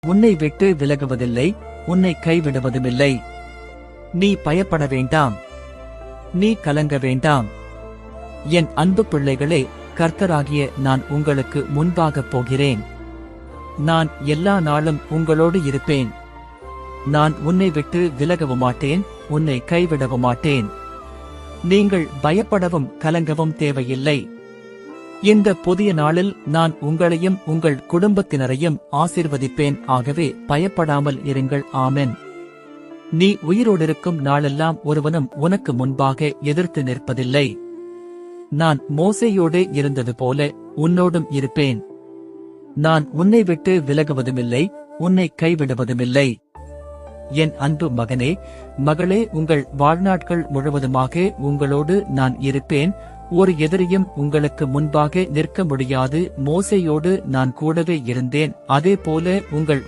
உன்னை விட்டு விலகுவதில்லை, உன்னை கைவிடுவதுமில்லை. நீ பயப்பட வேண்டாம், நீ கலங்க வேண்டாம். என் அன்பு பிள்ளைகளே, கர்த்தராகிய நான் உங்களுக்கு முன்பாகப் போகிறேன். நான் எல்லா நாளும் உங்களோடு இருப்பேன். நான் உன்னை விட்டு விலகவும் மாட்டேன், உன்னை கைவிடவும் மாட்டேன். நீங்கள் பயப்படவும் கலங்கவும் தேவையில்லை. இந்த புதிய நாளில் நான் உங்களையும் உங்கள் குடும்பத்தினரையும் ஆசீர்வதிப்பேன். ஆகவே பயப்படாமல் இருங்கள். ஆமென். நீ உயிரோடிருக்கும் நாளெல்லாம் ஒருவனும் உனக்கு முன்பாக எதிர்த்து நிற்பதில்லை. நான் மோசேயோடே இருந்தது போல உன்னோடும் இருப்பேன். நான் உன்னை விட்டு விலகுவதுமில்லை, உன்னை கைவிடுவதுமில்லை. என் அன்பு மகனே, மகளே, உங்கள் வாழ்நாட்கள் முழுவதுமாக உங்களோடு நான் இருப்பேன். ஒரு எதிரியும் உங்களுக்கு முன்பாக நிற்க முடியாது. மோசேயோடு நான் கூடவே இருந்தேன். அதேபோல உங்கள்